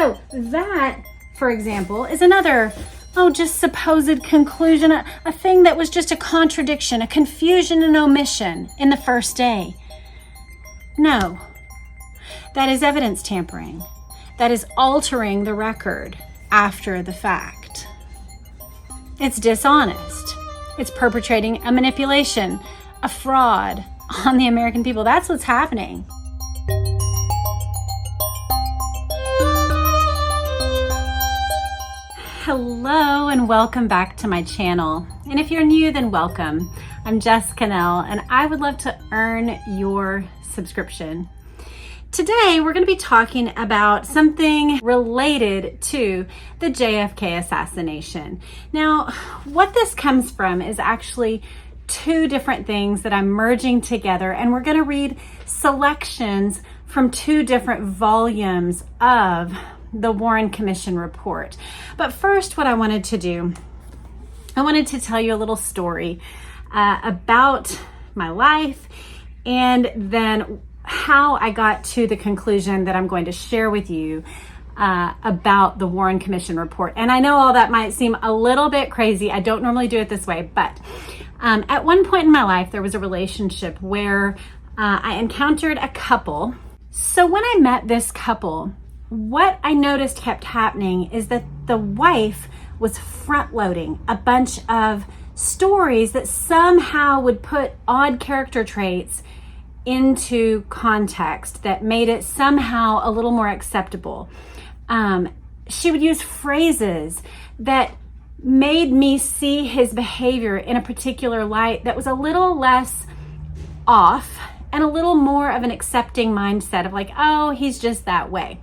So that, for example, is another, just supposed conclusion, a thing that was just a contradiction, a confusion and omission in the first day. No, that is evidence tampering. That is altering the record after the fact. It's dishonest. It's perpetrating a manipulation, a fraud on the American people. That's what's happening. Hello and welcome back to my channel. And if you're new, then welcome. I'm Jess Cannell and I would love to earn your subscription. Today, we're going to be talking about something related to the JFK assassination. Now, what this comes from is actually two different things that I'm merging together, and we're going to read selections from two different volumes of the Warren Commission report. But first, what I wanted to do, I wanted to tell you a little story about my life and then how I got to the conclusion that I'm going to share with you about the Warren Commission report. And I know all that might seem a little bit crazy. I don't normally do it this way, but at one point in my life, there was a relationship where I encountered a couple. So when I met this couple, what I noticed kept happening is that the wife was front-loading a bunch of stories that somehow would put odd character traits into context that made it somehow a little more acceptable. She would use phrases that made me see his behavior in a particular light that was a little less off and a little more of an accepting mindset of like, oh, he's just that way.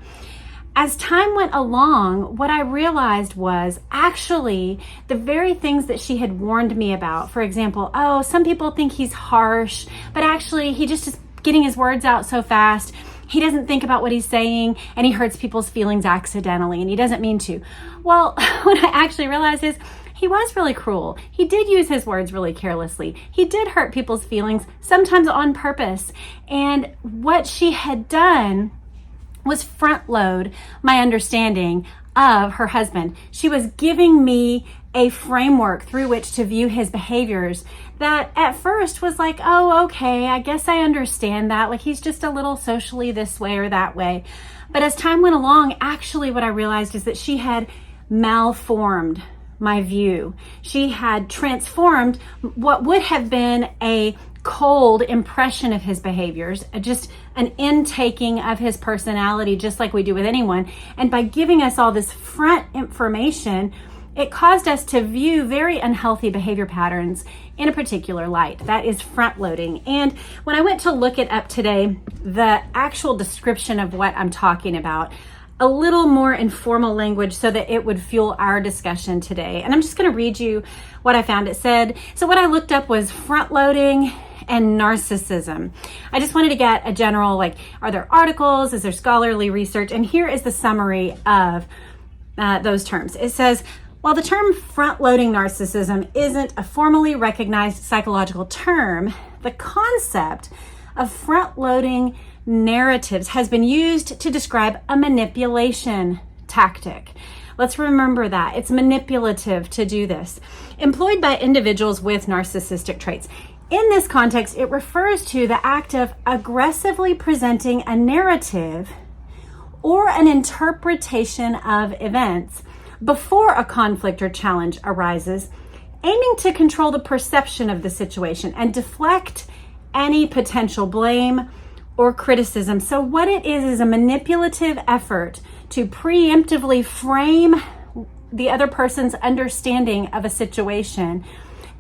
As time went along, what I realized was actually the very things that she had warned me about. For example, oh, some people think he's harsh, but actually he just is getting his words out so fast. He doesn't think about what he's saying and he hurts people's feelings accidentally and he doesn't mean to. Well, what I actually realized is he was really cruel. He did use his words really carelessly. He did hurt people's feelings, sometimes on purpose. And what she had done was front load my understanding of her husband. She was giving me a framework through which to view his behaviors that at first was like, oh, okay, I guess I understand that. Like he's just a little socially this way or that way. But as time went along, actually what I realized is that she had malformed my view. She had transformed what would have been a cold impression of his behaviors, just an intaking of his personality, just like we do with anyone. And by giving us all this front information, it caused us to view very unhealthy behavior patterns in a particular light. That is front loading. And when I went to look it up today, the actual description of what I'm talking about, a little more informal language so that it would fuel our discussion today. And I'm just going to read you what I found. It said, so what I looked up was front loading and narcissism. I just wanted to get a general, like, are there articles? Is there scholarly research? And here is the summary of those terms. It says, while the term front-loading narcissism isn't a formally recognized psychological term, the concept of front-loading narratives has been used to describe a manipulation tactic. Let's remember that. It's manipulative to do this. Employed by individuals with narcissistic traits. In this context, it refers to the act of aggressively presenting a narrative or an interpretation of events before a conflict or challenge arises, aiming to control the perception of the situation and deflect any potential blame or criticism. So what it is a manipulative effort to preemptively frame the other person's understanding of a situation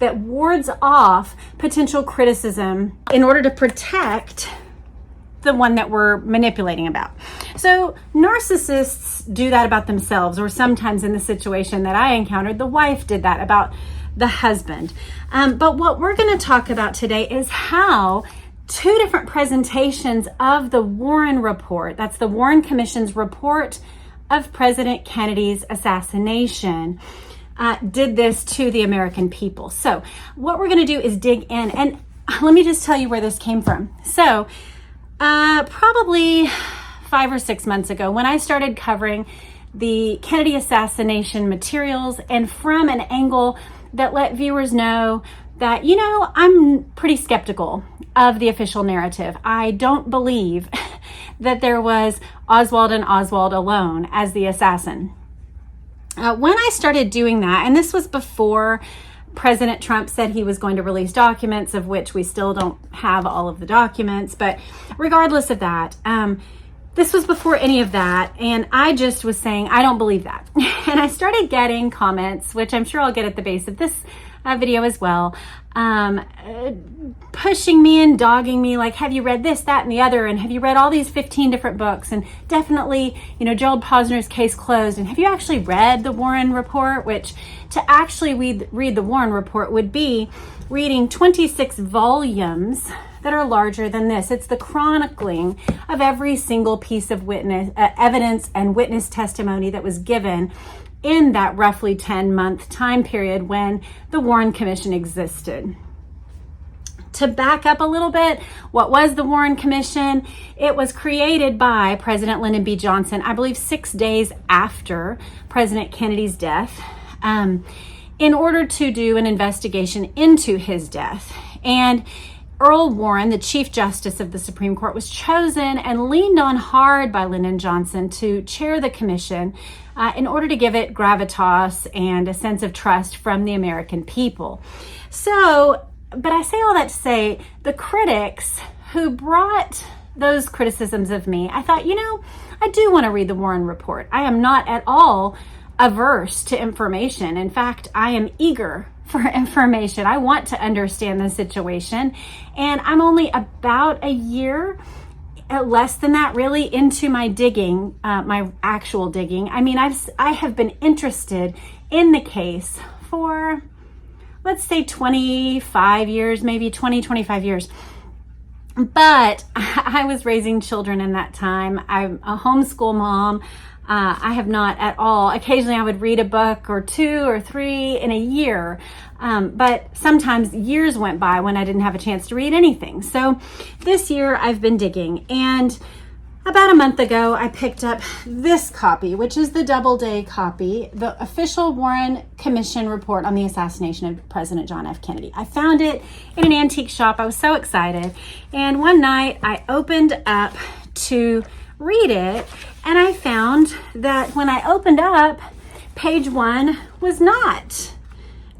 that wards off potential criticism in order to protect the one that we're manipulating about. So narcissists do that about themselves, or sometimes in the situation that I encountered, the wife did that about the husband. But what we're going to talk about today is how two different presentations of the Warren report, that's the Warren Commission's report of President Kennedy's assassination, did this to the American people. So what we're going to do is dig in, and let me just tell you where this came from. So probably 5 or 6 months ago when I started covering the Kennedy assassination materials, and from an angle that let viewers know that, you know, I'm pretty skeptical of the official narrative. I don't believe that there was Oswald and Oswald alone as the assassin. When I started doing that, and this was before President Trump said he was going to release documents, of which we still don't have all of the documents, but regardless of that, this was before any of that, and I just was saying, I don't believe that. And I started getting comments, which I'm sure I'll get at the base of this video as well, pushing me and dogging me like, have you read this, that, and the other? And have you read all these 15 different books? And definitely, you know, Gerald Posner's Case Closed. And have you actually read the Warren Report? Which to actually read the Warren Report would be reading 26 volumes that are larger than this. It's the chronicling of every single piece of witness evidence and witness testimony that was given in that roughly 10-month time period when the Warren Commission existed. To back up a little bit, what was the Warren Commission? It was created by President Lyndon B. Johnson, I believe 6 days after President Kennedy's death, in order to do an investigation into his death. And Earl Warren, the Chief Justice of the Supreme Court, was chosen and leaned on hard by Lyndon Johnson to chair the commission in order to give it gravitas and a sense of trust from the American people. So, but I say all that to say, the critics who brought those criticisms of me, I thought, you know, I do want to read the Warren Report. I am not at all averse to information. In fact, I am eager for information. I want to understand the situation. And I'm only about a year, less than that really, into my digging, my actual digging. I mean, I have been interested in the case for, let's say 25 years, maybe 25 years. But I was raising children in that time. I'm a homeschool mom. I have not at all. Occasionally I would read a book or 2 or 3 in a year. But sometimes years went by when I didn't have a chance to read anything. So this year I've been digging, and about a month ago I picked up this copy, which is the Doubleday copy, the official Warren Commission report on the assassination of President John F. Kennedy. I found it in an antique shop. I was so excited. And one night I opened up to read it, and I found that when I opened up, page 1 was not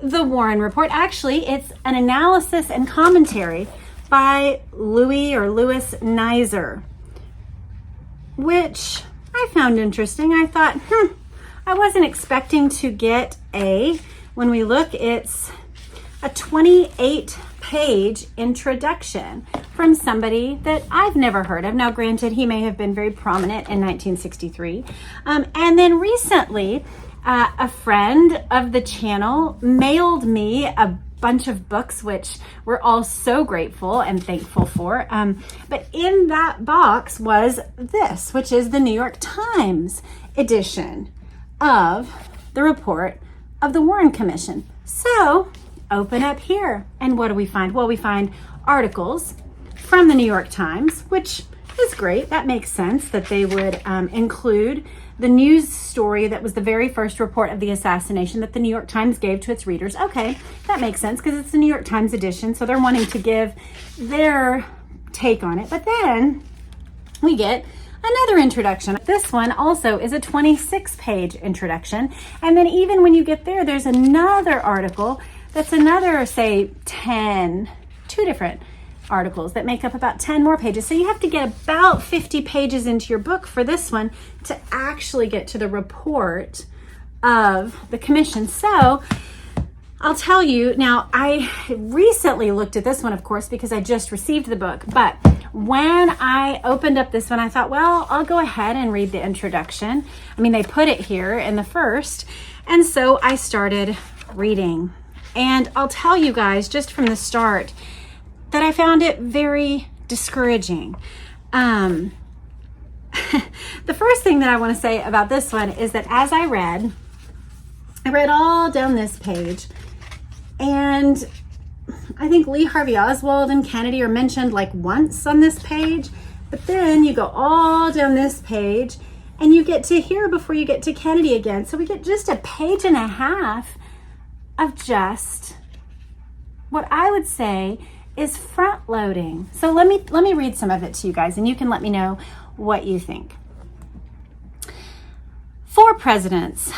the Warren Report. Actually, it's an analysis and commentary by Louis Nizer, which I found interesting. I thought, I wasn't expecting to get when we look, it's a 28-page introduction from somebody that I've never heard of. Now, granted, he may have been very prominent in 1963. And then recently, a friend of the channel mailed me a bunch of books, which we're all so grateful and thankful for. But in that box was this, which is the New York Times edition of the report of the Warren Commission. So open up here, and what do we find? Well, we find articles from the New York Times, which is great. That makes sense that they would include the news story that was the very first report of the assassination that the New York Times gave to its readers. Okay, that makes sense because it's the New York Times edition, so they're wanting to give their take on it. But then we get another introduction. This one also is a 26-page introduction. And then even when you get there, there's another article that's another, say, 2 different articles that make up about 10 more pages. So you have to get about 50 pages into your book for this one to actually get to the report of the commission. So I'll tell you, now I recently looked at this one, of course, because I just received the book. But when I opened up this one, I thought, well, I'll go ahead and read the introduction. I mean, they put it here in the first. And so I started reading. And I'll tell you guys just from the start that I found it very discouraging. The first thing that I want to say about this one is that as I read all down this page, and I think Lee Harvey Oswald and Kennedy are mentioned like once on this page, But then you go all down this page and you get to here before you get to Kennedy again. So we get just a page and a half of just what I would say is front loading. So let me read some of it to you guys and you can let me know what you think. 4 presidents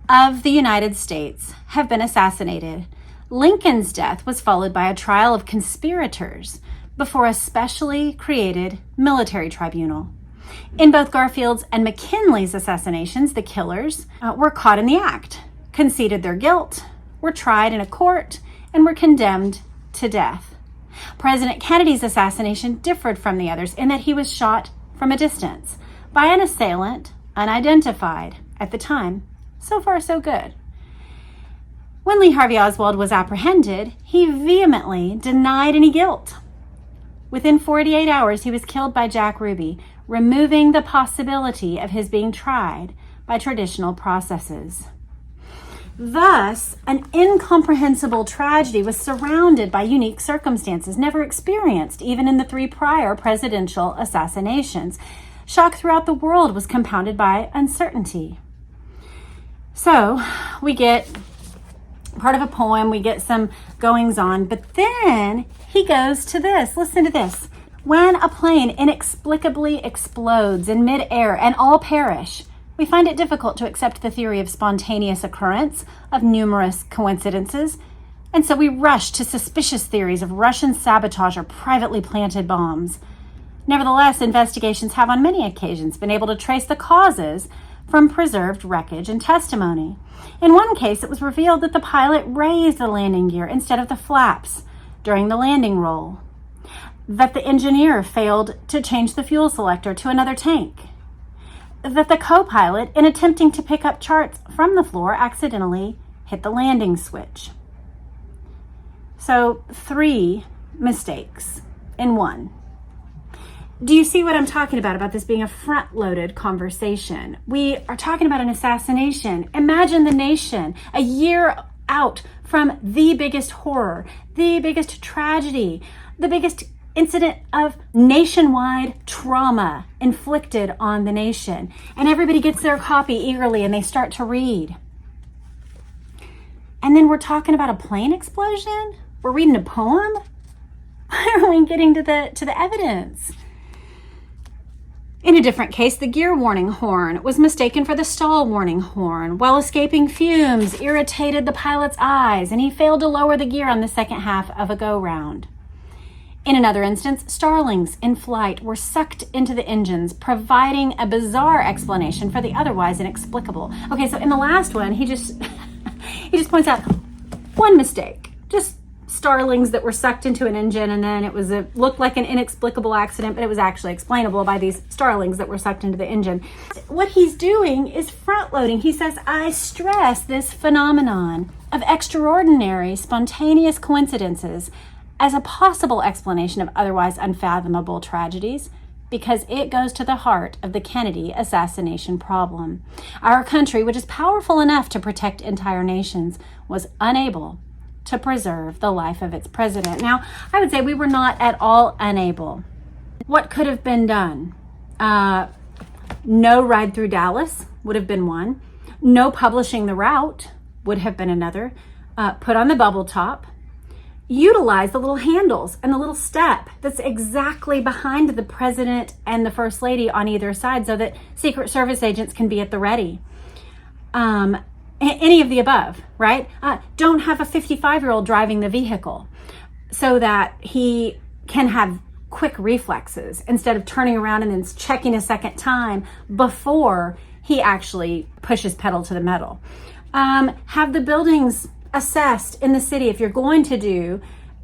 of the United States have been assassinated. Lincoln's death was followed by a trial of conspirators before a specially created military tribunal. In both Garfield's and McKinley's assassinations, the killers were caught in the act, conceded their guilt, were tried in a court, and were condemned to death. President Kennedy's assassination differed from the others in that he was shot from a distance by an assailant unidentified at the time. So far, so good. When Lee Harvey Oswald was apprehended, he vehemently denied any guilt. Within 48 hours, he was killed by Jack Ruby, removing the possibility of his being tried by traditional processes. Thus, an incomprehensible tragedy was surrounded by unique circumstances never experienced even in the 3 prior presidential assassinations. Shock throughout the world was compounded by uncertainty. So, we get part of a poem, we get some goings on, but then he goes to this. Listen to this. When a plane inexplicably explodes in midair and all perish, we find it difficult to accept the theory of spontaneous occurrence of numerous coincidences, and so we rush to suspicious theories of Russian sabotage or privately planted bombs. Nevertheless, investigations have on many occasions been able to trace the causes from preserved wreckage and testimony. In one case, it was revealed that the pilot raised the landing gear instead of the flaps during the landing roll, that the engineer failed to change the fuel selector to another tank, that the co-pilot, in attempting to pick up charts from the floor, accidentally hit the landing switch. So 3 mistakes in one. Do you see what I'm talking about this being a front-loaded conversation? We are talking about an assassination. Imagine the nation a year out from the biggest horror, the biggest tragedy, the biggest incident of nationwide trauma inflicted on the nation. And everybody gets their copy eagerly and they start to read. And then we're talking about a plane explosion? We're reading a poem? Why are we getting to the evidence? In a different case, the gear warning horn was mistaken for the stall warning horn. While escaping fumes irritated the pilot's eyes, and he failed to lower the gear on the second half of a go-round. In another instance, starlings in flight were sucked into the engines, providing a bizarre explanation for the otherwise inexplicable. Okay, so in the last one, he just points out one mistake. Just starlings that were sucked into an engine, and then it looked like an inexplicable accident, but it was actually explainable by these starlings that were sucked into the engine. What he's doing is front-loading. He says, I stress this phenomenon of extraordinary, spontaneous coincidences as a possible explanation of otherwise unfathomable tragedies, because it goes to the heart of the Kennedy assassination problem. Our country, which is powerful enough to protect entire nations, was unable to preserve the life of its president. Now, I would say we were not at all unable. What could have been done? No ride through Dallas would have been one. No publishing the route would have been another. Put on the bubble top. Utilize the little handles and the little step that's exactly behind the president and the first lady on either side so that Secret Service agents can be at the ready. Any of the above, right? Don't have a 55-year-old driving the vehicle so that he can have quick reflexes instead of turning around and then checking a second time before he actually pushes pedal to the metal. Have the buildings assessed in the city. If you're going to do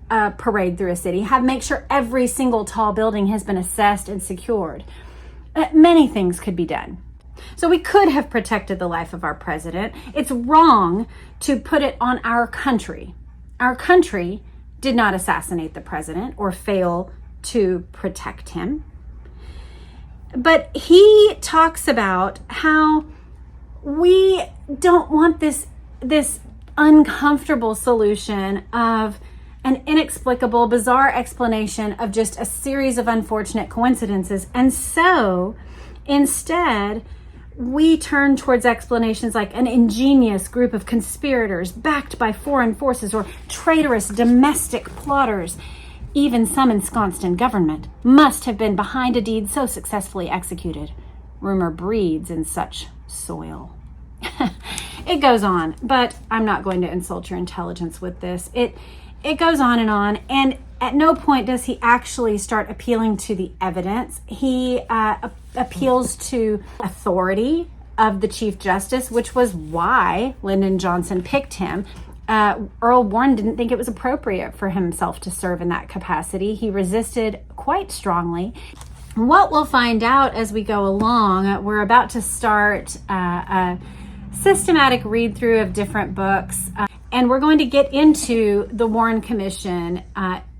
a parade through a city, make sure every single tall building has been assessed and secured. Many things could be done. So we could have protected the life of our president. It's wrong to put it on our country. Our country did not assassinate the president or fail to protect him. But he talks about how we don't want this uncomfortable solution of an inexplicable, bizarre explanation of just a series of unfortunate coincidences. And so instead, we turn towards explanations like an ingenious group of conspirators backed by foreign forces or traitorous domestic plotters. Even some ensconced in government must have been behind a deed so successfully executed. Rumor breeds in such soil. It goes on, but I'm not going to insult your intelligence with this. It goes on, and at no point does he actually start appealing to the evidence. He appeals to authority of the Chief Justice, which was why Lyndon Johnson picked him. Earl Warren didn't think it was appropriate for himself to serve in that capacity. He resisted quite strongly. What we'll find out as we go along, we're about to start a systematic read through of different books, and we're going to get into the Warren Commission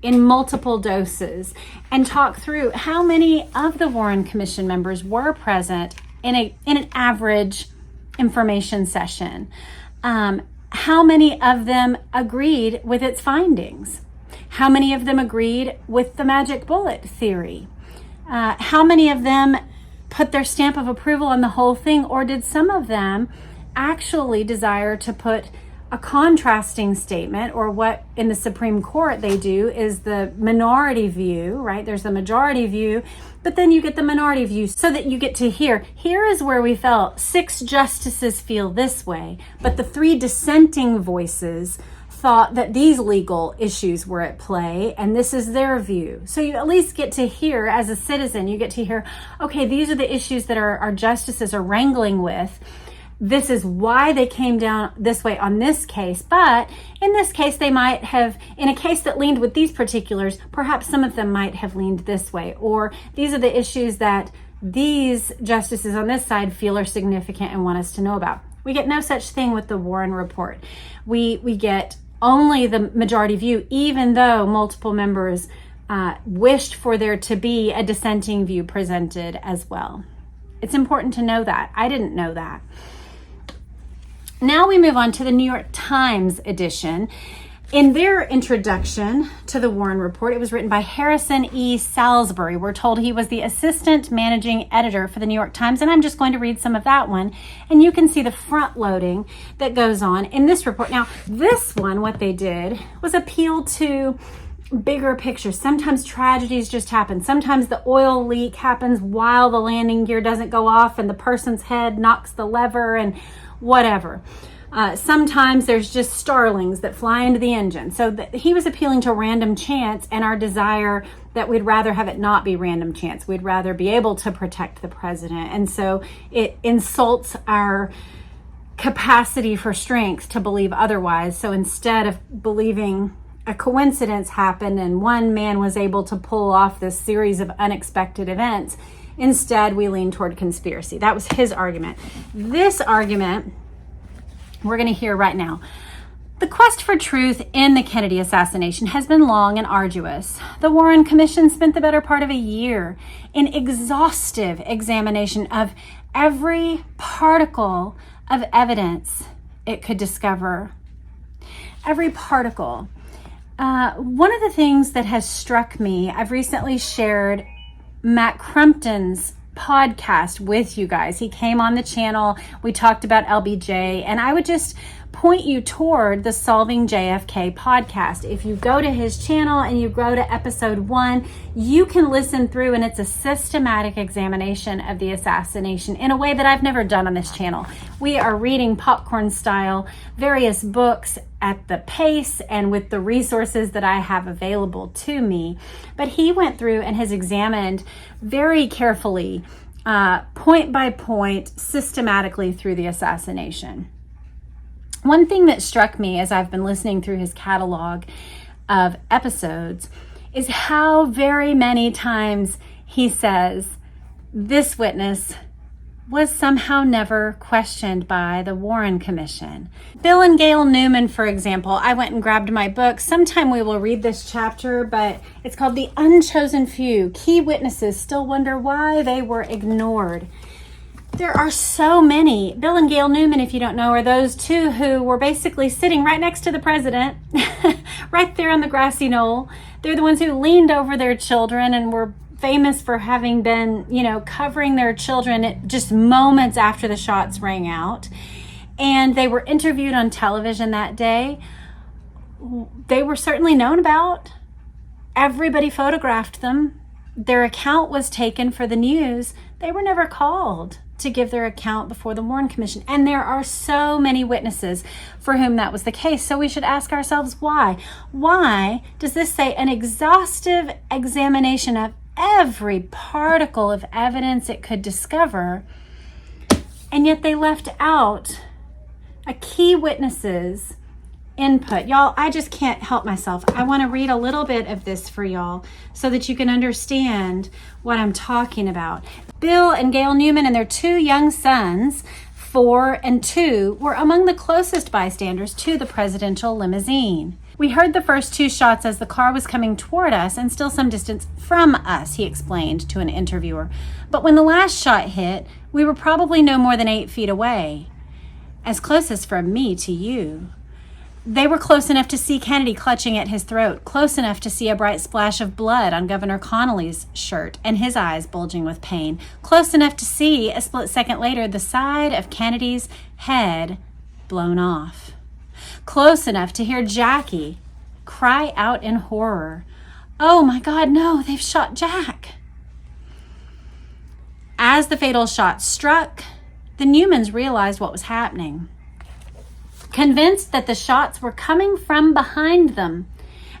in multiple doses and talk through how many of the Warren Commission members were present in an average information session. How many of them agreed with its findings? How many of them agreed with the magic bullet theory? How many of them put their stamp of approval on the whole thing, or did some of them actually desire to put a contrasting statement, or what in the Supreme Court they do is the minority view, right? There's the majority view, but then you get the minority view so that you get to here is where we felt 6 justices feel this way, but the 3 dissenting voices thought that these legal issues were at play, and this is their view. So you at least get to hear, as a citizen, you get to hear, okay, these are the issues that our justices are wrangling with. This is why they came down this way on this case. But in this case, they might have, in a case that leaned with these particulars, perhaps some of them might have leaned this way. Or these are the issues that these justices on this side feel are significant and want us to know about. We get no such thing with the Warren report. We get only the majority view, even though multiple members wished for there to be a dissenting view presented as well. It's important to know that. I didn't know that. Now we move on to the New York Times edition. In their introduction to the Warren Report, it was written by Harrison E. Salisbury. We're told he was the assistant managing editor for the New York Times, and I'm just going to read some of that one. And you can see the front loading that goes on in this report. Now, this one, what they did was appeal to bigger pictures. Sometimes tragedies just happen. Sometimes the oil leak happens while the landing gear doesn't go off and the person's head knocks the lever and whatever. Sometimes there's just starlings that fly into the engine. So he was appealing to random chance and our desire that we'd rather have it not be random chance. We'd rather be able to protect the president. And so it insults our capacity for strength to believe otherwise. So instead of believing a coincidence happened and one man was able to pull off this series of unexpected events, instead we lean toward conspiracy. That was his argument. This argument we're going to hear right now. The quest for truth in the Kennedy assassination has been long and arduous. The Warren Commission spent the better part of a year in exhaustive examination of every particle of evidence it could discover. Every particle. One of the things that has struck me, I've recently shared Matt Crumpton's podcast with you guys. He came on the channel. We talked about LBJ, and I would just point you toward the Solving JFK podcast. If you go to his channel and you go to episode 1, you can listen through, and it's a systematic examination of the assassination in a way that I've never done on this channel. We are reading popcorn style various books at the pace and with the resources that I have available to me. But he went through and has examined very carefully, point by point, systematically through the assassination. One thing that struck me as I've been listening through his catalog of episodes is how very many times he says this witness was somehow never questioned by the Warren Commission. Bill and Gail Newman, for example, I went and grabbed my book. Sometime we will read this chapter, but it's called The Unchosen Few. Key Witnesses Still Wonder Why They Were Ignored. There are so many. Bill and Gail Newman, if you don't know, are those two who were basically sitting right next to the president, right there on the grassy knoll. They're the ones who leaned over their children and were famous for having been, covering their children just moments after the shots rang out. And they were interviewed on television that day. They were certainly known about. Everybody photographed them. Their account was taken for the news. They were never called to give their account before the Warren Commission. And there are so many witnesses for whom that was the case. So we should ask ourselves why. Why does this say an exhaustive examination of every particle of evidence it could discover, and yet they left out a key witness's input? Y'all, I just can't help myself. I want to read a little bit of this for y'all so that you can understand what I'm talking about. Bill and Gail Newman and their two young sons, 4 and 2, were among the closest bystanders to the presidential limousine. We heard the first 2 shots as the car was coming toward us and still some distance from us, he explained to an interviewer. But when the last shot hit, we were probably no more than 8 feet away, as close as from me to you. They were close enough to see Kennedy clutching at his throat, close enough to see a bright splash of blood on Governor Connolly's shirt and his eyes bulging with pain, close enough to see, a split second later, the side of Kennedy's head blown off, close enough to hear Jackie cry out in horror, "Oh my God, no, they've shot Jack." As the fatal shot struck, the Newmans realized what was happening. Convinced that the shots were coming from behind them,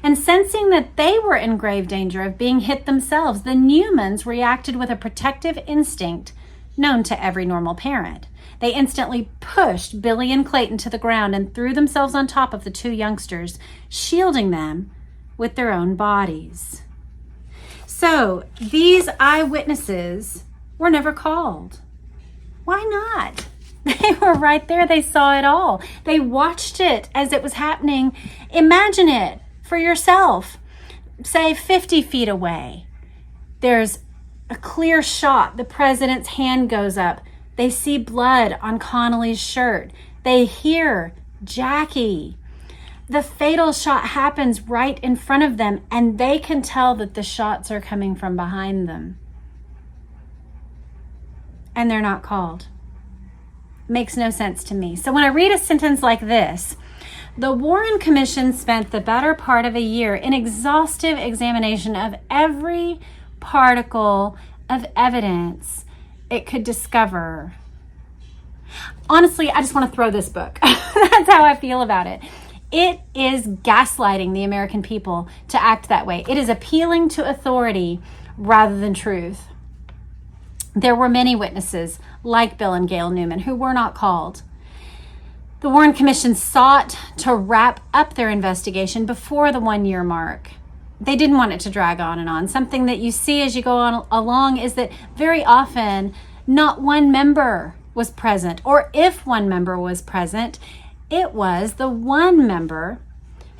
and sensing that they were in grave danger of being hit themselves, the Newmans reacted with a protective instinct known to every normal parent. They instantly pushed Billy and Clayton to the ground and threw themselves on top of the 2 youngsters, shielding them with their own bodies. So these eyewitnesses were never called. Why not? They were right there. They saw it all. They watched it as it was happening. Imagine it for yourself. Say 50 feet away. There's a clear shot. The president's hand goes up. They see blood on Connolly's shirt. They hear Jackie. The fatal shot happens right in front of them, and they can tell that the shots are coming from behind them. And they're not called. Makes no sense to me. So when I read a sentence like this, the Warren Commission spent the better part of a year in exhaustive examination of every particle of evidence it could discover. Honestly, I just want to throw this book. That's how I feel about it. It is gaslighting the American people to act that way. It is appealing to authority rather than truth. There were many witnesses like Bill and Gail Newman who were not called. The Warren Commission sought to wrap up their investigation before the 1-year mark. They didn't want it to drag on and on. Something that you see as you go on along is that very often not one member was present, or if one member was present, it was the one member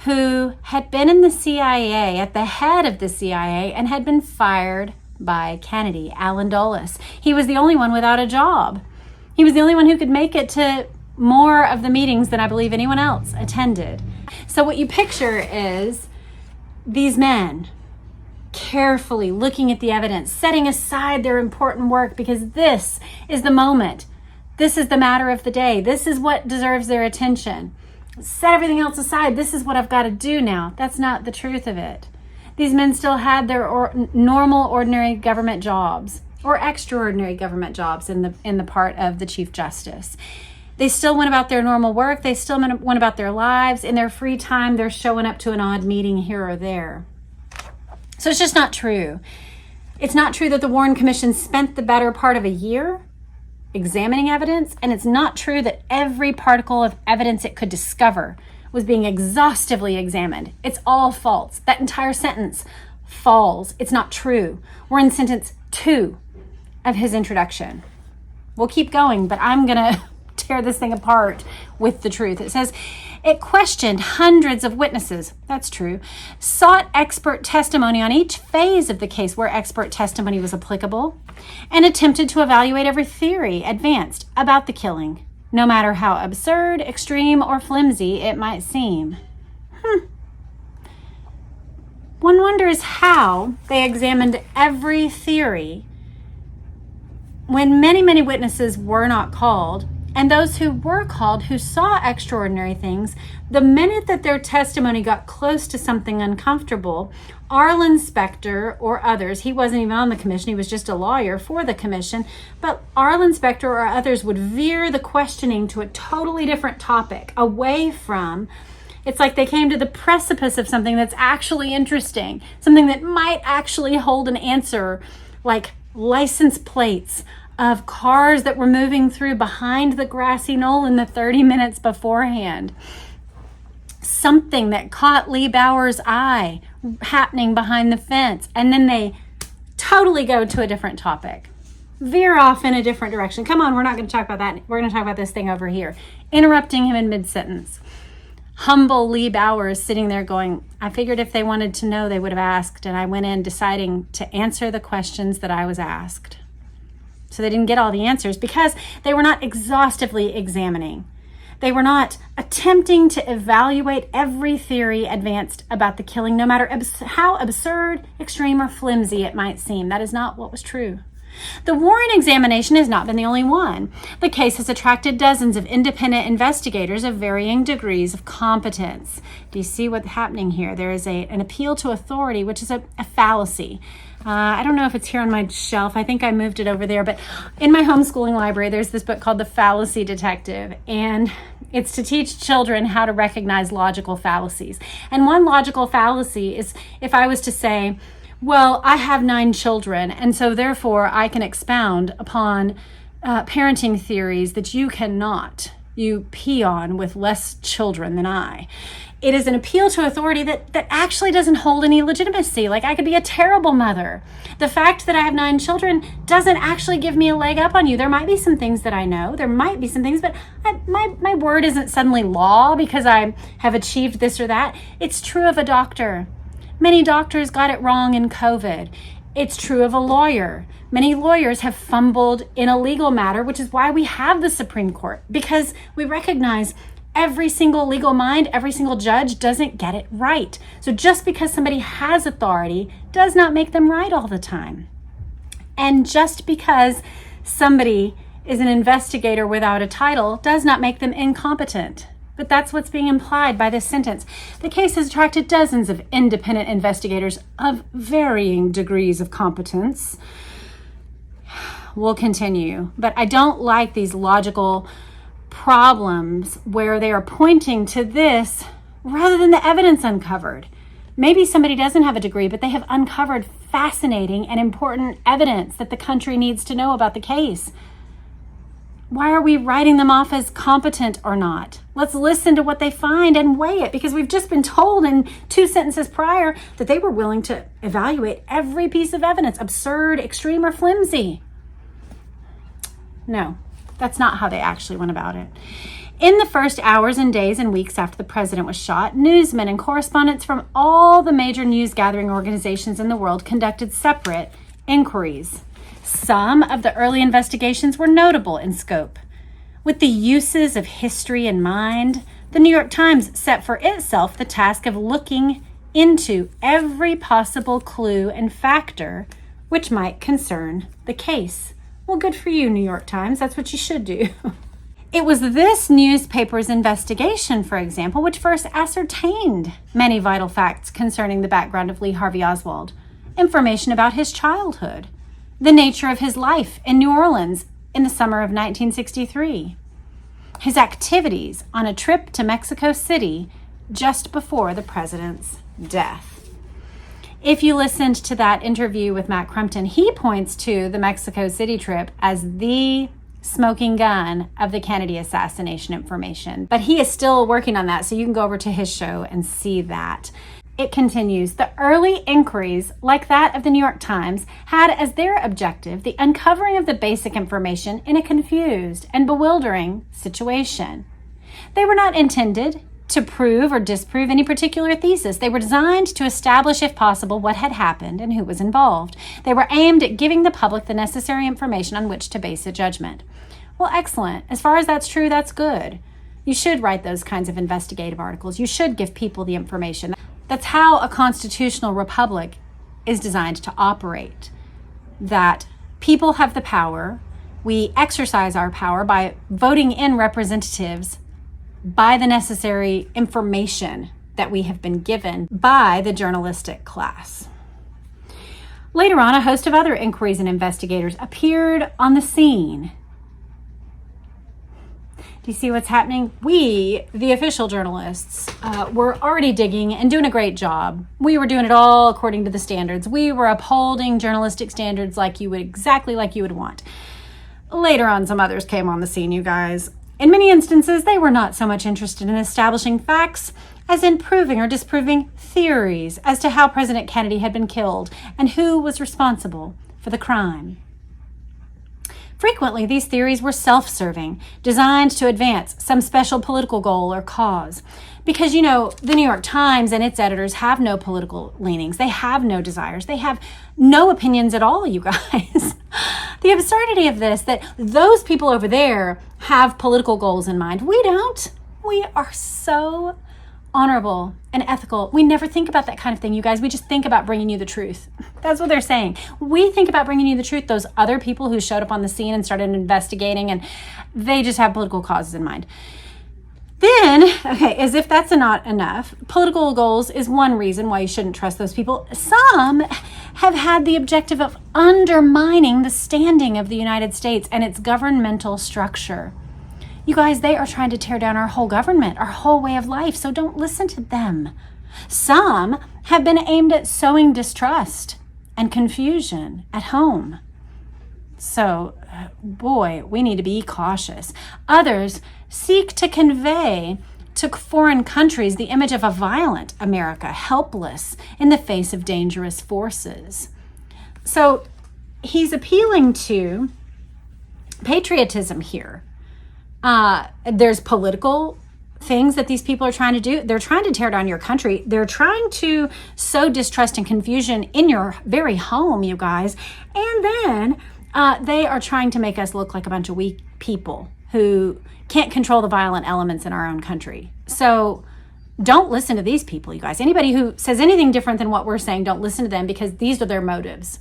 who had been in the CIA, at the head of the CIA, and had been fired by Kennedy, Alan Dulles. He was the only one without a job. He was the only one who could make it to more of the meetings than I believe anyone else attended. So what you picture is these men carefully looking at the evidence, setting aside their important work because this is the moment. This is the matter of the day. This is what deserves their attention. Set everything else aside. This is what I've got to do now. That's not the truth of it. These men still had their normal, ordinary government jobs, or extraordinary government jobs in the part of the Chief Justice. They still went about their normal work. They still went about their lives. In their free time, they're showing up to an odd meeting here or there. So it's just not true. It's not true that the Warren Commission spent the better part of a year examining evidence, and it's not true that every particle of evidence it could discover was being exhaustively examined. It's all false. That entire sentence falls. It's not true. We're in sentence 2 of his introduction. We'll keep going, but I'm gonna tear this thing apart with the truth. It says, it questioned hundreds of witnesses. That's true. Sought expert testimony on each phase of the case where expert testimony was applicable, and attempted to evaluate every theory advanced about the killing, no matter how absurd, extreme, or flimsy it might seem. One wonders how they examined every theory when many, many witnesses were not called, and those who were called, who saw extraordinary things, the minute that their testimony got close to something uncomfortable, Arlen Specter or others, he wasn't even on the commission, he was just a lawyer for the commission, but Arlen Specter or others would veer the questioning to a totally different topic, away from, it's like they came to the precipice of something that's actually interesting, something that might actually hold an answer, like license plates of cars that were moving through behind the grassy knoll in the 30 minutes beforehand. Something that caught Lee Bauer's eye happening behind the fence. And then they totally go to a different topic. Veer off in a different direction. Come on, we're not going to talk about that. We're going to talk about this thing over here. Interrupting him in mid-sentence. Humble Lee Bauer is sitting there going, I figured if they wanted to know, they would have asked. And I went in deciding to answer the questions that I was asked. So they didn't get all the answers because they were not exhaustively examining. They were not attempting to evaluate every theory advanced about the killing, no matter how absurd, extreme, or flimsy it might seem. That is not what was true. The Warren examination has not been the only one. The case has attracted dozens of independent investigators of varying degrees of competence. Do you see what's happening here? There is an appeal to authority, which is a fallacy. I don't know if it's here on my shelf. I think I moved it over there. But in my homeschooling library, there's this book called The Fallacy Detective. And it's to teach children how to recognize logical fallacies. And one logical fallacy is if I was to say, well, I have 9 children, and so therefore I can expound upon parenting theories that you cannot. You peon with less children than I. It is an appeal to authority that actually doesn't hold any legitimacy. Like, I could be a terrible mother. The fact that I have 9 children doesn't actually give me a leg up on you. There might be some things that I know. There might be some things, but my word isn't suddenly law because I have achieved this or that. It's true of a doctor. Many doctors got it wrong in COVID. It's true of a lawyer. Many lawyers have fumbled in a legal matter, which is why we have the Supreme Court, because we recognize every single legal mind, every single judge doesn't get it right. So just because somebody has authority does not make them right all the time. And just because somebody is an investigator without a title does not make them incompetent. But that's what's being implied by this sentence. The case has attracted dozens of independent investigators of varying degrees of competence. We'll continue. But I don't like these logical problems where they are pointing to this rather than the evidence uncovered. Maybe somebody doesn't have a degree, but they have uncovered fascinating and important evidence that the country needs to know about the case. Why are we writing them off as competent or not? Let's listen to what they find and weigh it, because we've just been told in 2 sentences prior that they were willing to evaluate every piece of evidence, absurd, extreme, or flimsy. No, that's not how they actually went about it. In the first hours and days and weeks after the president was shot, newsmen and correspondents from all the major news gathering organizations in the world conducted separate inquiries. Some of the early investigations were notable in scope. With the uses of history in mind, the New York Times set for itself the task of looking into every possible clue and factor which might concern the case. Well, good for you, New York Times. That's what you should do. It was this newspaper's investigation, for example, which first ascertained many vital facts concerning the background of Lee Harvey Oswald, information about his childhood, the nature of his life in New Orleans in the summer of 1963, his activities on a trip to Mexico City just before the president's death. If you listened to that interview with Matt Crumpton, he points to the Mexico City trip as the smoking gun of the Kennedy assassination information. But he is still working on that, so you can go over to his show and see that. It continues, the early inquiries, like that of the New York Times, had as their objective the uncovering of the basic information in a confused and bewildering situation. They were not intended to prove or disprove any particular thesis. They were designed to establish, if possible, what had happened and who was involved. They were aimed at giving the public the necessary information on which to base a judgment. Well, excellent. As far as that's true, that's good. You should write those kinds of investigative articles. You should give people the information. That's how a constitutional republic is designed to operate. That people have the power. We exercise our power by voting in representatives by the necessary information that we have been given by the journalistic class. Later on, a host of other inquiries and investigators appeared on the scene. Do you see what's happening? We, the official journalists, were already digging and doing a great job. We were doing it all according to the standards. We were upholding journalistic standards exactly like you would want. Later on, some others came on the scene, you guys. In many instances, they were not so much interested in establishing facts as in proving or disproving theories as to how President Kennedy had been killed and who was responsible for the crime. Frequently, these theories were self-serving, designed to advance some special political goal or cause. Because, the New York Times and its editors have no political leanings. They have no desires. They have no opinions at all, you guys. The absurdity of this, that those people over there have political goals in mind. We don't. We are so honorable and ethical. We never think about that kind of thing, you guys. We just think about bringing you the truth. That's what they're saying. We think about bringing you the truth. Those other people who showed up on the scene and started investigating, and they just have political causes in mind. Then, as if that's not enough, political goals is one reason why you shouldn't trust those people. Some have had the objective of undermining the standing of the United States and its governmental structure. You guys, they are trying to tear down our whole government, our whole way of life, so don't listen to them. Some have been aimed at sowing distrust and confusion at home. So, boy, we need to be cautious. Others seek to convey to foreign countries the image of a violent America, helpless in the face of dangerous forces. So, he's appealing to patriotism here. There's political things that these people are trying to do. They're trying to tear down your country. They're trying to sow distrust and confusion in your very home, you guys. And then they are trying to make us look like a bunch of weak people who can't control the violent elements in our own country. So don't listen to these people, you guys. Anybody who says anything different than what we're saying, don't listen to them, because these are their motives.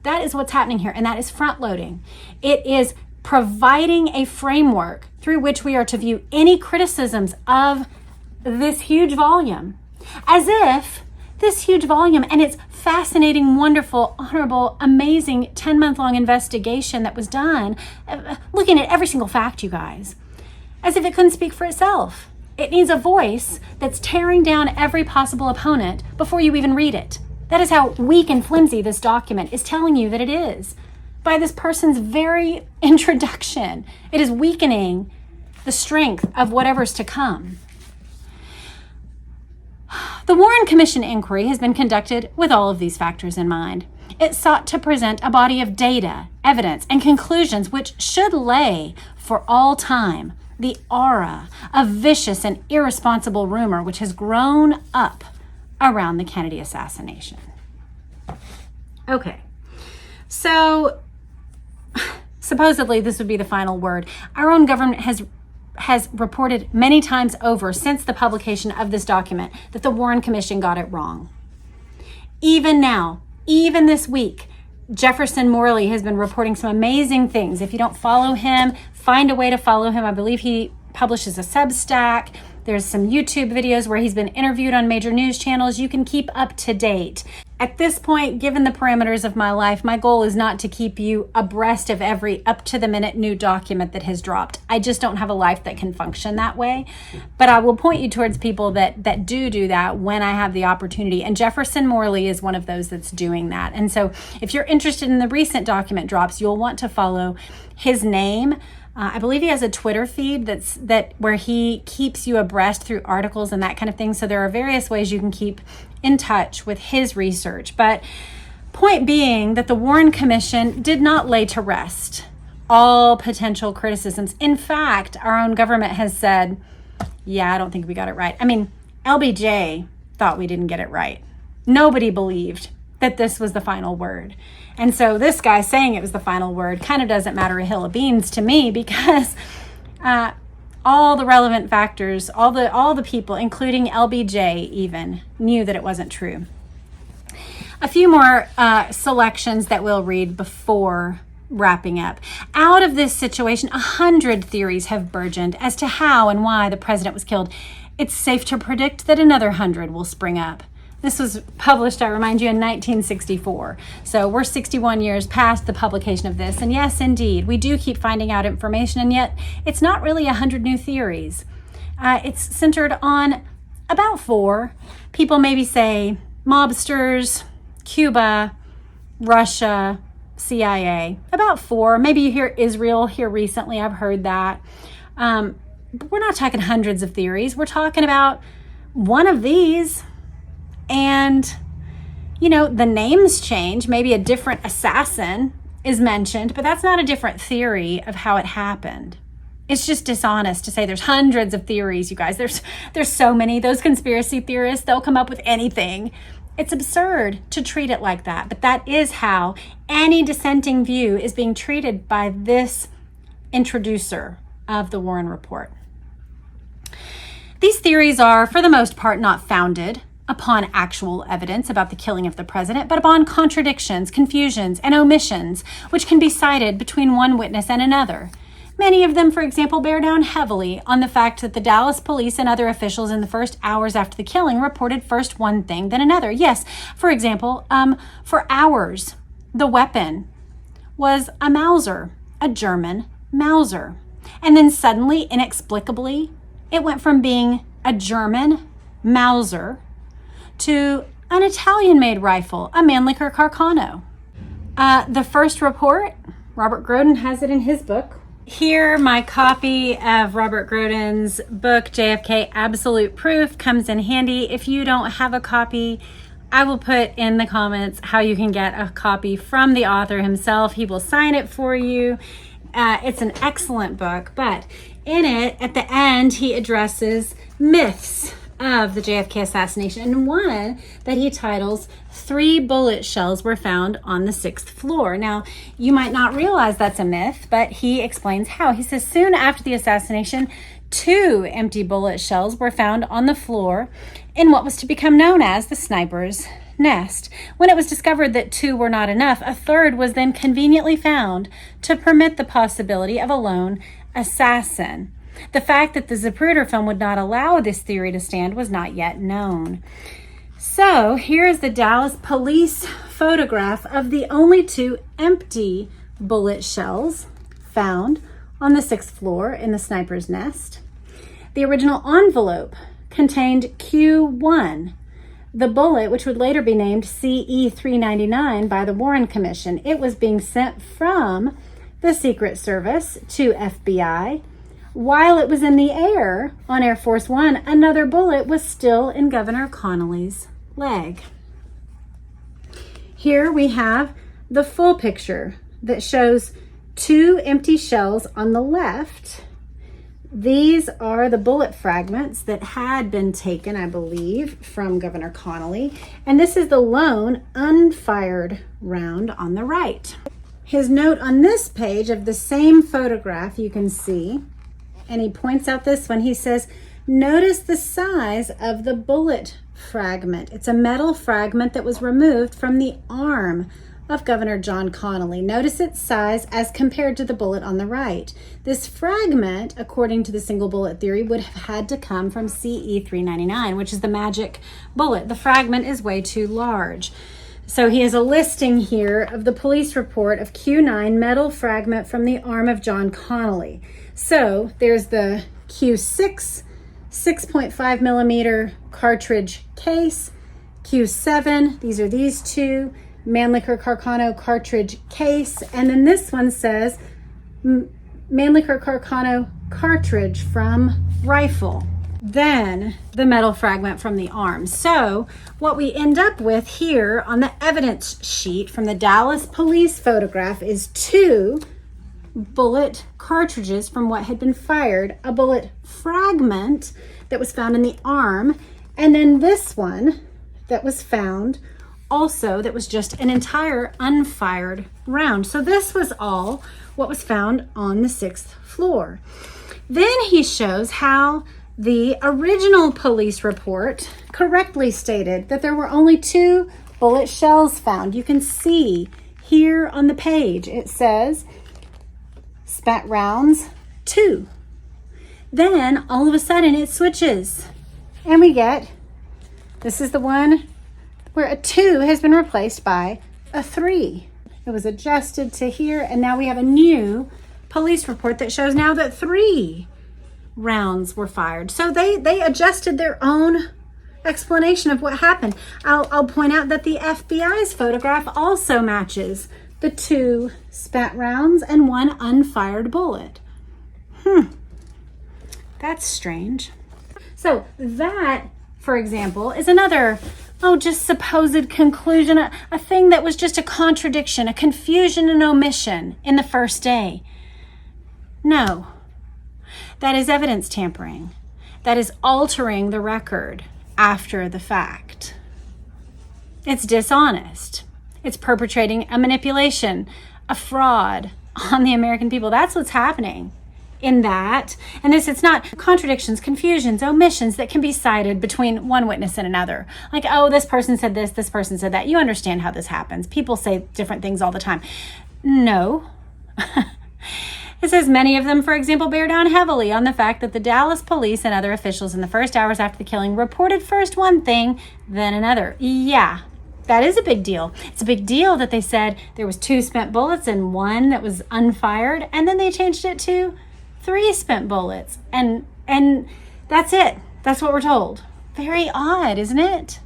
That is what's happening here, and that is front loading. It is providing a framework through which we are to view any criticisms of this huge volume, as if this huge volume and its fascinating, wonderful, honorable, amazing 10-month-long investigation that was done, looking at every single fact, you guys, as if it couldn't speak for itself. It needs a voice that's tearing down every possible opponent before you even read it. That is how weak and flimsy this document is telling you that it is. By this person's very introduction, it is weakening the strength of whatever's to come. The Warren Commission inquiry has been conducted with all of these factors in mind. It sought to present a body of data, evidence, and conclusions which should lay for all time the aura of vicious and irresponsible rumor which has grown up around the Kennedy assassination. Okay, so supposedly this would be the final word. Our own government has reported many times over since the publication of this document that the Warren Commission got it wrong. Even now, even this week, Jefferson Morley has been reporting some amazing things. If you don't follow him, find a way to follow him. I believe he publishes a Substack. There's some YouTube videos where he's been interviewed on major news channels. You can keep up to date. At this point, given the parameters of my life, my goal is not to keep you abreast of every up-to-the-minute new document that has dropped. I just don't have a life that can function that way. But I will point you towards people that do that when I have the opportunity. And Jefferson Morley is one of those that's doing that. And so if you're interested in the recent document drops, you'll want to follow his name. I believe he has a Twitter feed where he keeps you abreast through articles and that kind of thing. So there are various ways you can keep in touch with his research. But point being that the Warren Commission did not lay to rest all potential criticisms. In fact, our own government has said, yeah, I don't think we got it right. I mean, LBJ thought we didn't get it right. Nobody believed that this was the final word. And so this guy saying it was the final word kind of doesn't matter a hill of beans to me, because all the relevant factors, all the people, including LBJ even, knew that it wasn't true. A few more selections that we'll read before wrapping up. Out of this situation, 100 theories have burgeoned as to how and why the president was killed. It's safe to predict that another 100 will spring up. This was published, I remind you, in 1964. So we're 61 years past the publication of this. And yes, indeed, we do keep finding out information, and yet it's not really 100 new theories. It's centered on about 4. People maybe say mobsters, Cuba, Russia, CIA, about 4. Maybe you hear Israel here recently. I've heard that. But we're not talking hundreds of theories. We're talking about one of these. And, you know, the names change. Maybe a different assassin is mentioned, but that's not a different theory of how it happened. It's just dishonest to say there's hundreds of theories, you guys. There's so many. Those conspiracy theorists, they'll come up with anything. It's absurd to treat it like that, but that is how any dissenting view is being treated by this introducer of the Warren Report. These theories are, for the most part, not founded upon actual evidence about the killing of the president, but upon contradictions, confusions, and omissions, which can be cited between one witness and another. Many of them, for example, bear down heavily on the fact that the Dallas police and other officials in the first hours after the killing reported first one thing, then another. Yes, for example, for hours, the weapon was a Mauser, a German Mauser. And then suddenly, inexplicably, it went from being a German Mauser to an Italian-made rifle, a Mannlicher Carcano. The first report, Robert Groden has it in his book. Here, my copy of Robert Groden's book, JFK Absolute Proof, comes in handy. If you don't have a copy, I will put in the comments how you can get a copy from the author himself. He will sign it for you. It's an excellent book, but in it, at the end, he addresses myths of the JFK assassination, and one that he titles 3 bullet shells were found on the 6th floor. Now, you might not realize that's a myth, but he explains how. He says, soon after the assassination, 2 empty bullet shells were found on the floor in what was to become known as the sniper's nest. When it was discovered that 2 were not enough, a 3rd was then conveniently found to permit the possibility of a lone assassin. The fact that the Zapruder film would not allow this theory to stand was not yet known. So here is the Dallas police photograph of the only 2 empty bullet shells found on the 6th floor in the sniper's nest. The original envelope contained Q1, the bullet which would later be named CE-399 by the Warren Commission. It was being sent from the Secret Service to FBI. While it was in the air on Air Force One, another bullet was still in Governor Connolly's leg. Here we have the full picture that shows 2 empty shells on the left. These are the bullet fragments that had been taken, I believe, from Governor Connolly. And this is the lone unfired round on the right. His note on this page of the same photograph, you can see, and he points out this one. He says, notice the size of the bullet fragment. It's a metal fragment that was removed from the arm of Governor John Connolly. Notice its size as compared to the bullet on the right. This fragment, according to the single bullet theory, would have had to come from CE-399, which is the magic bullet. The fragment is way too large. So he has a listing here of the police report of Q9 metal fragment from the arm of John Connolly. So there's the Q6 6.5 millimeter cartridge case, Q7, these are these 2, Mannlicher Carcano cartridge case, and then this one says Mannlicher Carcano cartridge from rifle. than the metal fragment from the arm. So what we end up with here on the evidence sheet from the Dallas police photograph is 2 bullet cartridges from what had been fired, a bullet fragment that was found in the arm, and then this one that was found also that was just an entire unfired round. So this was all what was found on the 6th floor. Then he shows how the original police report correctly stated that there were only 2 bullet shells found. You can see here on the page, it says spent rounds 2. Then all of a sudden it switches and we get, this is the one where a 2 has been replaced by a 3. It was adjusted to here, and now we have a new police report that shows now that 3 rounds were fired. So they adjusted their own explanation of what happened. I'll point out that the FBI's photograph also matches the 2 spent rounds and 1 unfired bullet. That's strange. So that, for example, is another just supposed conclusion, a thing that was just a contradiction, a confusion and omission in the first day. No, that is evidence tampering. That is altering the record after the fact. It's dishonest. It's perpetrating a manipulation, a fraud on the American people. That's what's happening in that. And this, it's not contradictions, confusions, omissions that can be cited between one witness and another. Like, oh, this person said this person said that. You understand how this happens. People say different things all the time. No. It says many of them, for example, bear down heavily on the fact that the Dallas police and other officials in the first hours after the killing reported first one thing, then another. Yeah, that is a big deal. It's a big deal that they said there was 2 spent bullets and 1 that was unfired, and then they changed it to 3 spent bullets. And that's it. That's what we're told. Very odd, isn't it?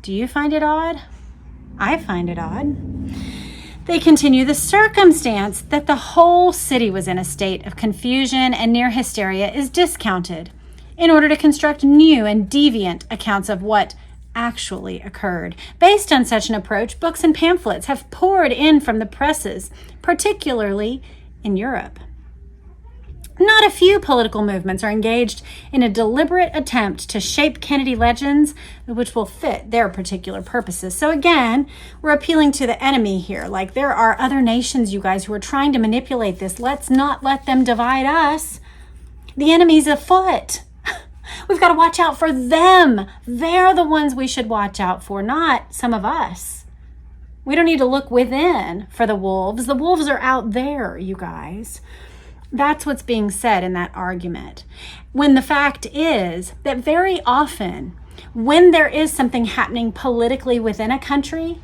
Do you find it odd? I find it odd. They continue, the circumstance that the whole city was in a state of confusion and near hysteria is discounted in order to construct new and deviant accounts of what actually occurred. Based on such an approach, books and pamphlets have poured in from the presses, particularly in Europe. Not a few political movements are engaged in a deliberate attempt to shape Kennedy legends which will fit their particular purposes. So again, we're appealing to the enemy here. Like, there are other nations, you guys, who are trying to manipulate this. Let's not let them divide us. The enemy's afoot. We've got to watch out for them. They're the ones we should watch out for, not some of us. We don't need to look within for the wolves. The wolves are out there, you guys. That's what's being said in that argument. When the fact is that very often, when there is something happening politically within a country,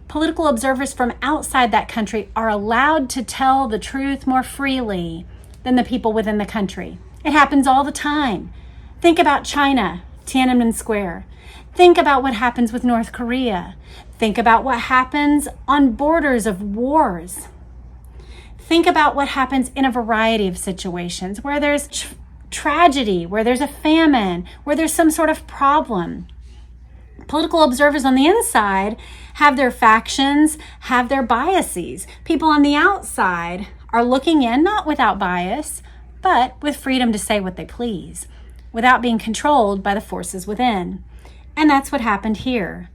political observers from outside that country are allowed to tell the truth more freely than the people within the country. It happens all the time. Think about China, Tiananmen Square. Think about what happens with North Korea. Think about what happens on borders of wars. Think about what happens in a variety of situations where there's tragedy, where there's a famine, where there's some sort of problem. Political observers on the inside have their factions, have their biases. People on the outside are looking in, not without bias, but with freedom to say what they please, without being controlled by the forces within. And that's what happened here.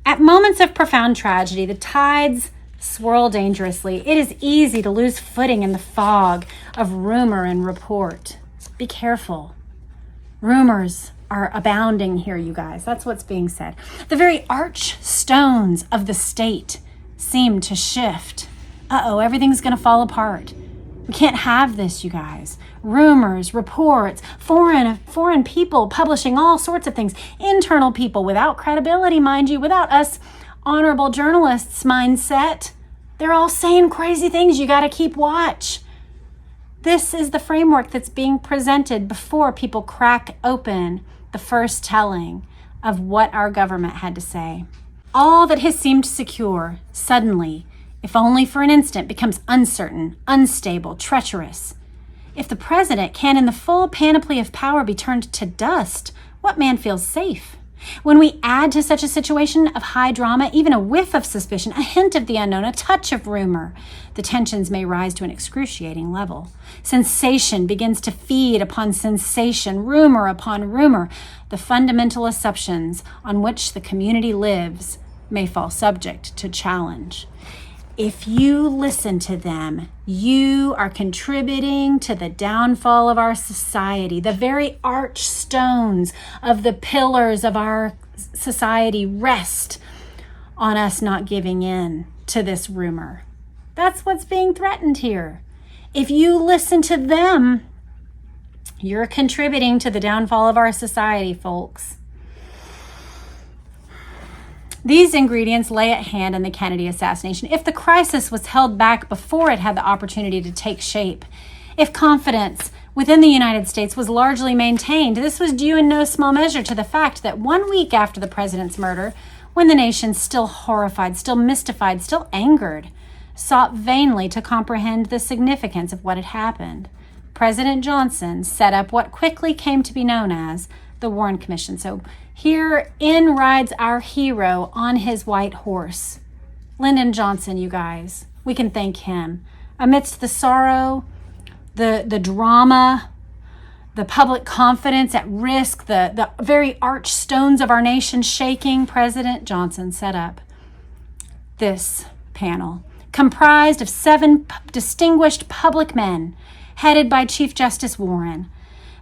At moments of profound tragedy, the tides swirl dangerously. It is easy to lose footing in the fog of rumor and report. Be careful. Rumors are abounding here, you guys. That's what's being said. The very archstones of the state seem to shift. Everything's going to fall apart. We can't have this, you guys. Rumors, reports, foreign people publishing all sorts of things. Internal people without credibility, mind you, without us honorable journalists' mindset. They're all saying crazy things. You got to keep watch. This is the framework that's being presented before people crack open the first telling of what our government had to say. All that has seemed secure suddenly, if only for an instant, becomes uncertain, unstable, treacherous. If the president can, in the full panoply of power, be turned to dust, what man feels safe? When we add to such a situation of high drama even a whiff of suspicion, a hint of the unknown, a touch of rumor, the tensions may rise to an excruciating level. Sensation begins to feed upon sensation, rumor upon rumor. The fundamental assumptions on which the community lives may fall subject to challenge. If you listen to them, you are contributing to the downfall of our society. The very archstones of the pillars of our society rest on us not giving in to this rumor. That's what's being threatened here. If you listen to them, you're contributing to the downfall of our society, folks. These ingredients lay at hand in the Kennedy assassination. If the crisis was held back before it had the opportunity to take shape, if confidence within the United States was largely maintained, this was due in no small measure to the fact that 1 week after the president's murder, when the nation, still horrified, still mystified, still angered, sought vainly to comprehend the significance of what had happened, President Johnson set up what quickly came to be known as the Warren Commission. So here in rides our hero on his white horse, Lyndon Johnson, you guys. We can thank him. Amidst the sorrow, the drama, the public confidence at risk, the very archstones of our nation shaking, President Johnson set up this panel, comprised of 7 distinguished public men, headed by Chief Justice Warren.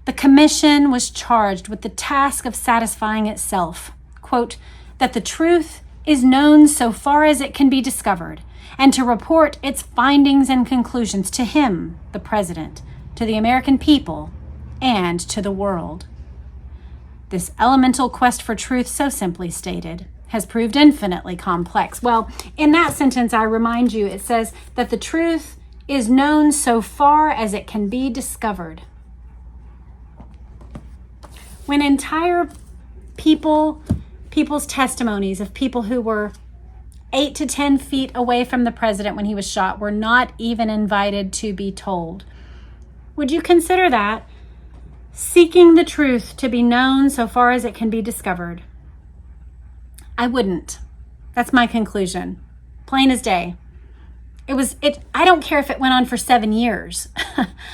The commission was charged with the task of satisfying itself, quote, that the truth is known so far as it can be discovered, and to report its findings and conclusions to him, the president, to the American people, and to the world. This elemental quest for truth, so simply stated, has proved infinitely complex. Well, in that sentence, I remind you, it says that the truth is known so far as it can be discovered. When entire people's testimonies of people who were 8 to 10 feet away from the president when he was shot were not even invited to be told, would you consider that seeking the truth to be known so far as it can be discovered? I wouldn't. That's my conclusion. Plain as day. I don't care if it went on for 7 years.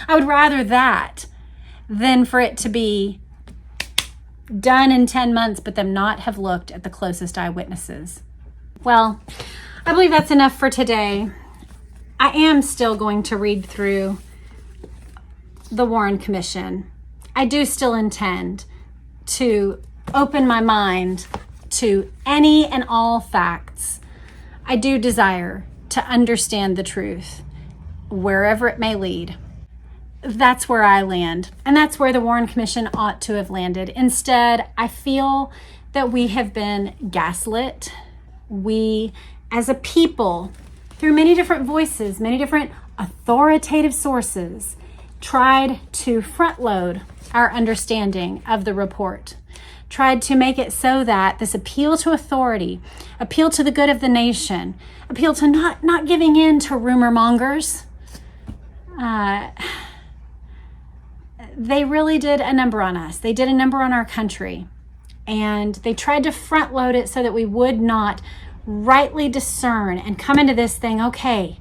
I would rather that than for it to be done in 10 months, but them not have looked at the closest eyewitnesses. Well, I believe that's enough for today. I am still going to read through the Warren Commission. I do still intend to open my mind to any and all facts. I do desire to understand the truth, wherever it may lead. That's where I land. And that's where the Warren Commission ought to have landed. Instead, I feel that we have been gaslit. We, as a people, through many different voices, many different authoritative sources, tried to front load our understanding of the report, tried to make it so that this appeal to authority, appeal to the good of the nation, appeal to not giving in to rumor mongers, they really did a number on us. They did a number on our country. And they tried to front load it so that we would not rightly discern and come into this thing, okay,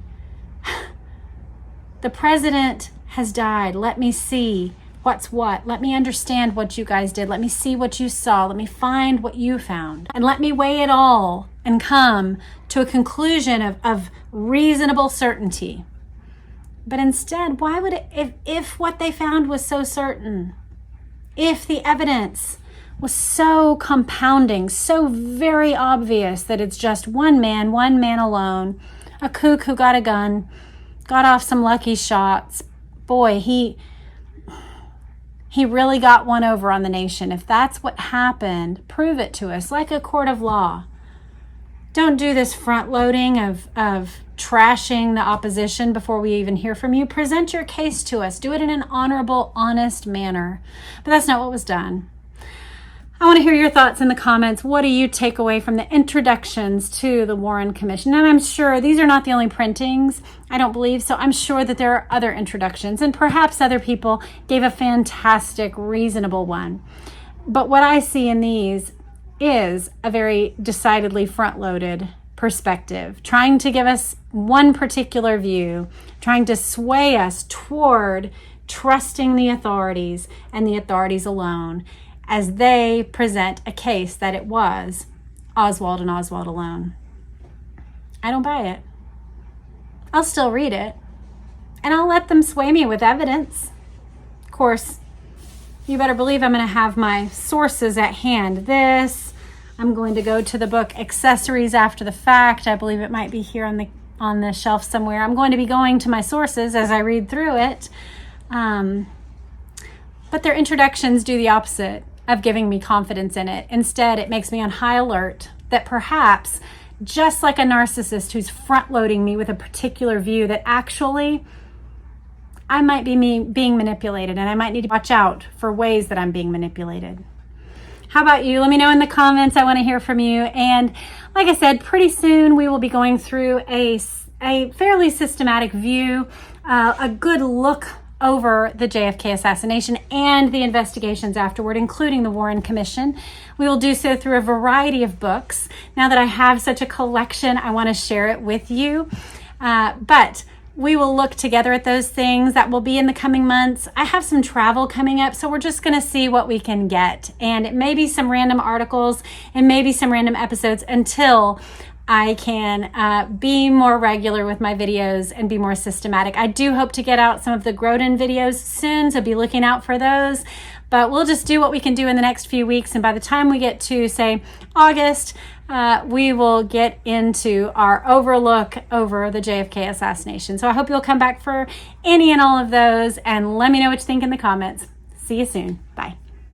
the president has died. Let me see what's what. Let me understand what you guys did. Let me see what you saw. Let me find what you found. And let me weigh it all and come to a conclusion of reasonable certainty. But instead, why would it, if what they found was so certain, if the evidence was so compounding, so very obvious that it's just one man alone, a kook who got a gun, got off some lucky shots, boy, he really got one over on the nation. If that's what happened, prove it to us like a court of law. Don't do this front loading of trashing the opposition before we even hear from you. Present your case to us. Do it in an honorable, honest manner. But that's not what was done. I want to hear your thoughts in the comments. What do you take away from the introductions to the Warren Commission? And I'm sure these are not the only printings, I don't believe. So I'm sure that there are other introductions, and perhaps other people gave a fantastic, reasonable one. But what I see in these is a very decidedly front-loaded perspective, trying to give us one particular view, trying to sway us toward trusting the authorities and the authorities alone, as they present a case that it was Oswald and Oswald alone. I don't buy it. I'll still read it, and I'll let them sway me with evidence. Of course, you better believe I'm going to have my sources at hand. I'm going to go to the book Accessories After the Fact. I believe it might be here on the shelf somewhere. I'm going to be going to my sources as I read through it. But their introductions do the opposite of giving me confidence in it. Instead, it makes me on high alert that perhaps, just like a narcissist who's front-loading me with a particular view, that actually I might be being manipulated, and I might need to watch out for ways that I'm being manipulated. How about you? Let me know in the comments. I want to hear from you. And like I said, pretty soon we will be going through a fairly systematic view, a good look over the JFK assassination and the investigations afterward, including the Warren Commission. We will do so through a variety of books. Now that I have such a collection, I want to share it with you. But we will look together at those things. That will be in the coming months. I have some travel coming up, so we're just going to see what we can get. And it may be some random articles and maybe some random episodes until I can be more regular with my videos and be more systematic. I do hope to get out some of the Groden videos soon, so be looking out for those. But we'll just do what we can do in the next few weeks. And by the time we get to, say, August, we will get into our overlook over the JFK assassination. So I hope you'll come back for any and all of those, and let me know what you think in the comments. See you soon. Bye.